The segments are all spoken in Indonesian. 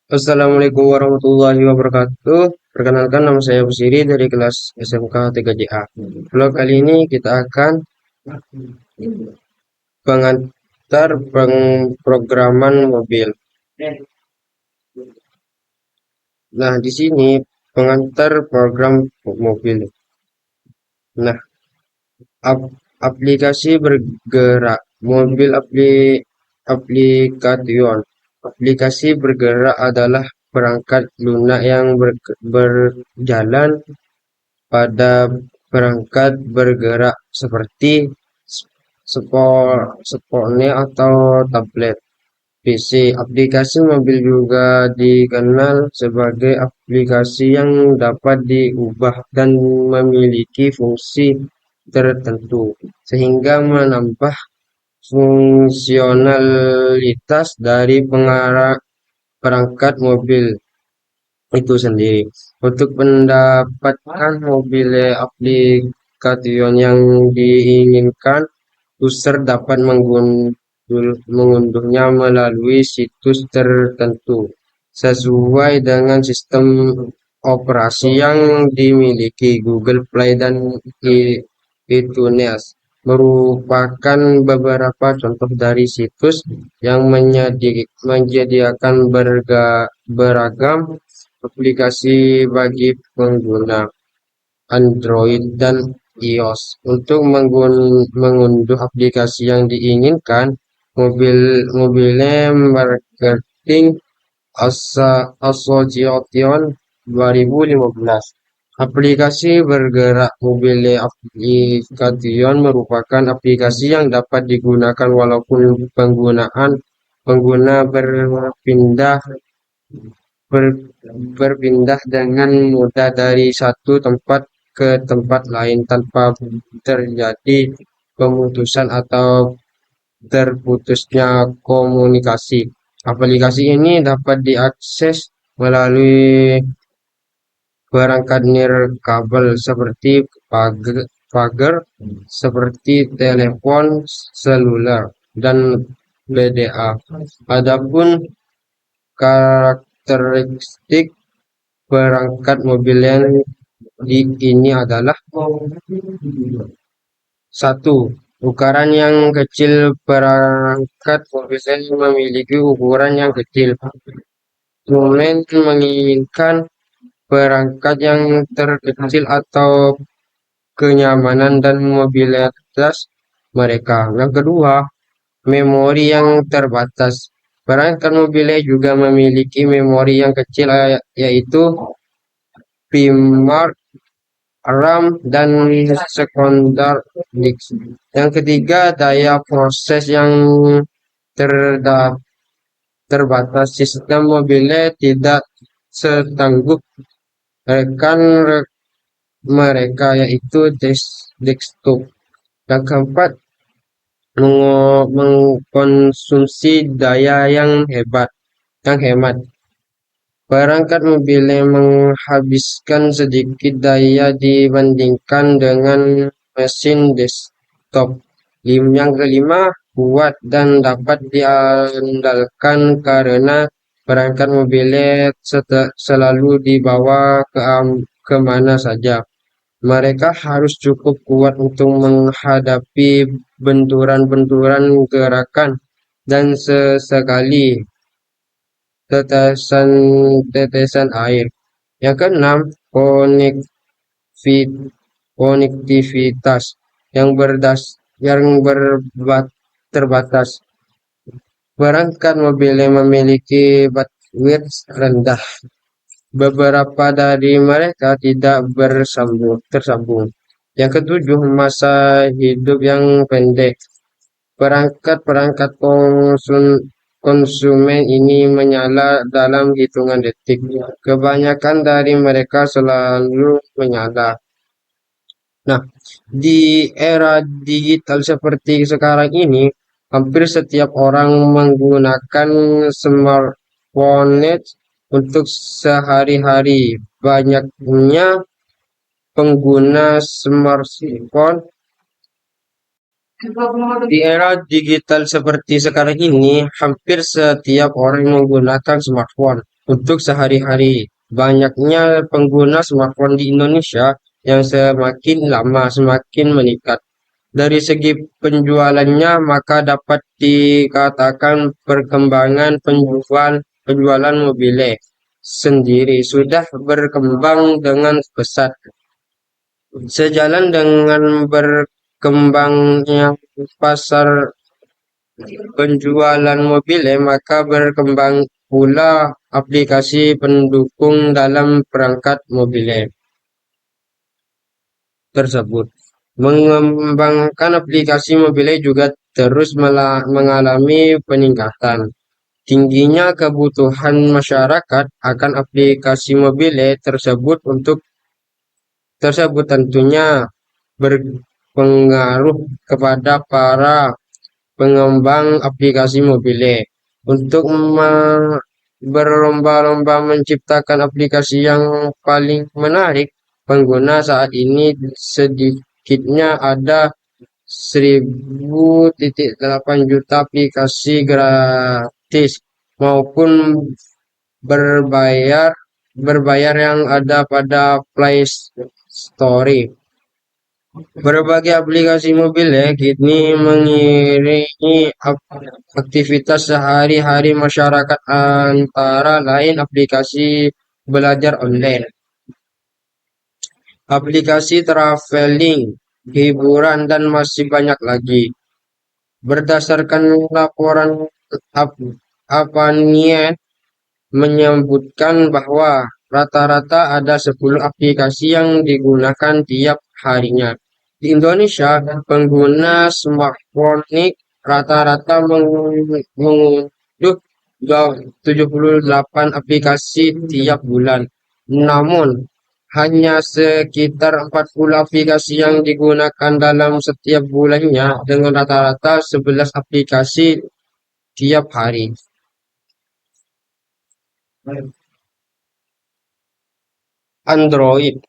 Assalamualaikum warahmatullahi wabarakatuh. Perkenalkan, nama saya Busiri dari kelas SMK 3JA. Vlog kali ini kita akan pengantar pemrograman mobil. Nah, di sini pengantar program mobil. Nah, aplikasi bergerak mobil aplikation. Aplikasi bergerak adalah perangkat lunak yang berjalan pada perangkat bergerak seperti smartphone atau tablet. PC. Aplikasi mobil juga dikenal sebagai aplikasi yang dapat diubah dan memiliki fungsi tertentu, sehingga menambah fungsionalitas dari perangkat mobil itu sendiri. Untuk mendapatkan mobil aplikasi yang diinginkan, user dapat mengunduhnya melalui situs tertentu sesuai dengan sistem operasi yang dimiliki. Google Play dan iTunes merupakan beberapa contoh dari situs yang menyediakan beragam aplikasi bagi pengguna Android dan iOS. Untuk mengunduh aplikasi yang diinginkan, mobilnya Marketing Association 2015. Aplikasi bergerak mobil application merupakan aplikasi yang dapat digunakan walaupun pengguna berpindah dengan mudah dari satu tempat ke tempat lain tanpa terjadi pemutusan atau terputusnya komunikasi. Aplikasi ini dapat diakses melalui perangkat nirkabel seperti pagar, seperti telepon seluler dan PDA. Adapun karakteristik perangkat mobil yang ini adalah: satu, ukuran yang kecil. Perangkat mobil memiliki ukuran yang kecil. Konsumen menginginkan perangkat yang terkecil atau kenyamanan dan mobilitas mereka. Yang kedua, memori yang terbatas. Perangkat mobilnya juga memiliki memori yang kecil, yaitu primar, RAM, dan sekundar disk. Yang ketiga, daya proses yang terbatas. Sistem mobilnya tidak setangguh rekan mereka, yaitu desktop. Yang keempat, mengkonsumsi daya yang hemat. Perangkat mobilnya menghabiskan sedikit daya dibandingkan dengan mesin desktop. Yang kelima, kuat dan dapat diandalkan karena perangkat mobilnya selalu dibawa kemana saja. Mereka harus cukup kuat untuk menghadapi benturan-benturan gerakan dan sesekali tetesan air. Yang keenam, konektivitas yang terbatas. Perangkat mobilnya memiliki bandwidth rendah. Beberapa dari mereka tidak tersambung. Yang ketujuh, masa hidup yang pendek. Perangkat konsumen ini menyala dalam hitungan detik. Kebanyakan dari mereka selalu menyala. Nah, di era digital seperti sekarang ini, Hampir setiap orang menggunakan smartphone untuk sehari-hari. Banyaknya pengguna smartphone di era digital seperti sekarang ini, hampir setiap orang menggunakan smartphone untuk sehari-hari. Banyaknya pengguna smartphone di Indonesia yang semakin lama semakin meningkat. Dari segi penjualannya, maka dapat dikatakan perkembangan penjualan mobile sendiri sudah berkembang dengan pesat. Sejalan dengan berkembangnya pasar penjualan mobile, maka berkembang pula aplikasi pendukung dalam perangkat mobile tersebut. Mengembangkan aplikasi mobile juga terus mengalami peningkatan. Tingginya kebutuhan masyarakat akan aplikasi mobile tersebut tentunya berpengaruh kepada para pengembang aplikasi mobile untuk berlomba-lomba menciptakan aplikasi yang paling menarik pengguna. Saat ini sedikitnya ada 1,8 juta aplikasi gratis maupun berbayar berbayar yang ada pada Play Store. Berbagai aplikasi mobile kini mengiringi aktivitas sehari-hari masyarakat, antara lain aplikasi belajar online, aplikasi traveling, hiburan, dan masih banyak lagi. Berdasarkan laporan Apanian menyebutkan bahwa rata-rata ada 10 aplikasi yang digunakan tiap harinya. Di Indonesia, pengguna smartphone rata-rata mengunduh 78 aplikasi tiap bulan. Namun, hanya sekitar 40 aplikasi yang digunakan dalam setiap bulannya, dengan rata-rata 11 aplikasi tiap hari. Android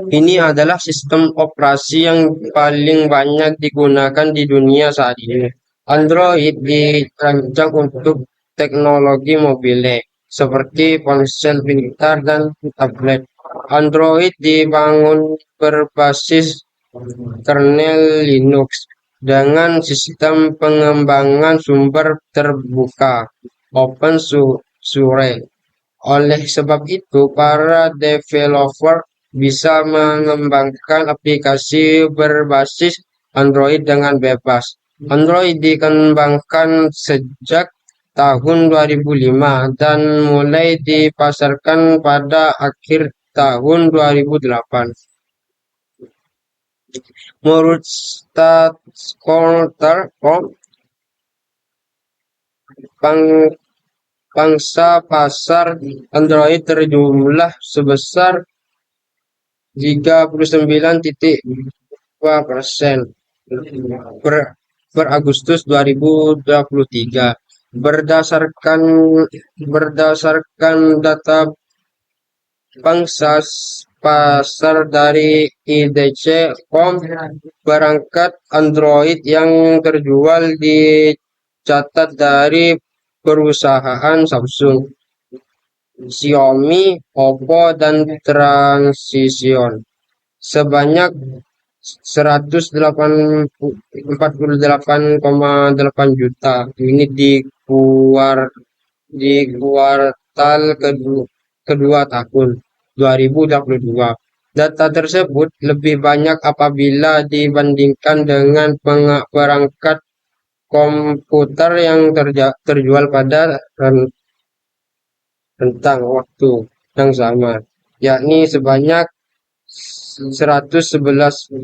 ini adalah sistem operasi yang paling banyak digunakan di dunia saat ini. Android dirancang untuk teknologi mobile seperti ponsel pintar dan tablet. Android dibangun berbasis kernel Linux dengan sistem pengembangan sumber terbuka open source. Oleh sebab itu, para developer bisa mengembangkan aplikasi berbasis Android dengan bebas. Android dikembangkan sejak tahun 2005 dan mulai dipasarkan pada akhir tahun 2008. Menurut StatsCounter.com, pangsa pasar Android terjumlah sebesar 39,2% per Agustus 2023. Berdasarkan data pangsa pasar dari IDC.com, perangkat Android yang terjual dicatat dari perusahaan Samsung, Xiaomi, Oppo, dan Transition sebanyak 148,8 juta unit di kuartal kedua tahun 2022. Data tersebut lebih banyak apabila dibandingkan dengan perangkat komputer yang terjual pada rentang waktu yang sama, yakni sebanyak 111,2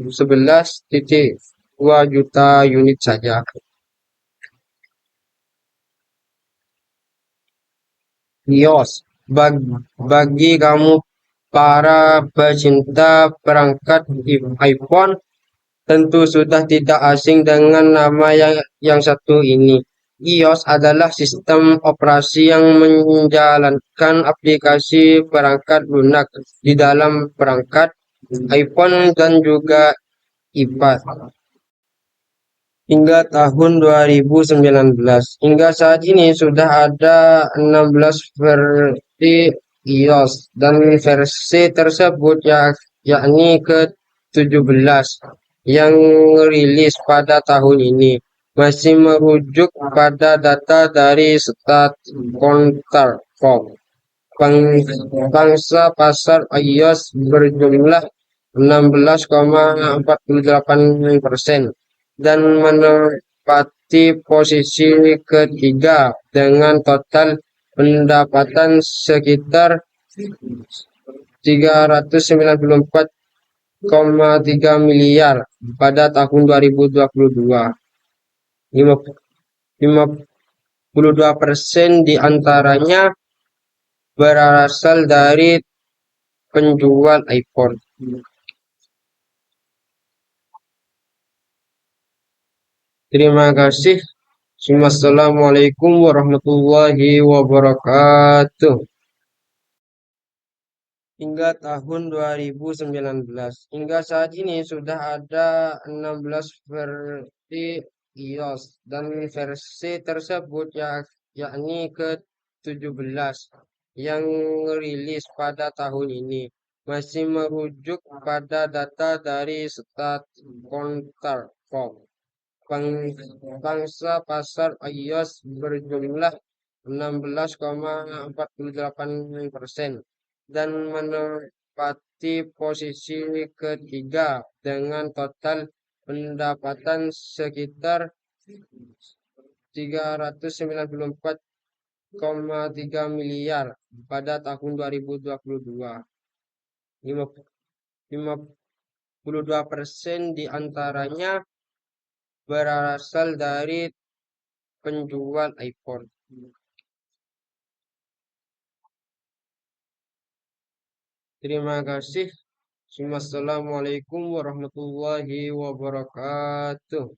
juta unit saja. iOS, bagi kamu para pecinta perangkat iPhone, tentu sudah tidak asing dengan nama yang satu ini. iOS adalah sistem operasi yang menjalankan aplikasi perangkat lunak di dalam perangkat iPhone dan juga iPad. Hingga tahun 2019, hingga saat ini sudah ada 16 versi iOS dan versi tersebut yakni ke-17 yang rilis pada tahun ini masih merujuk pada data dari Statcounter.com. Pangsa pasar iOS berjumlah 16,48% dan menempati posisi ketiga dengan total pendapatan sekitar 394,3 miliar pada tahun 2022. 52% diantaranya berasal dari penjual iPhone. Terima kasih. Wassalamualaikum warahmatullahi wabarakatuh. Hingga tahun 2019, hingga saat ini sudah ada 16 versi iOS dan versi tersebut yakni ke-17 yang rilis pada tahun ini masih merujuk pada data dari Statcounter.com. Pangsa pasar iOS berjumlah 16,48% dan menempati posisi ketiga dengan total pendapatan sekitar 394,3 miliar pada tahun 2022. 52% diantaranya berasal dari penjual iPhone. Terima kasih. Wassalamualaikum warahmatullahi wabarakatuh.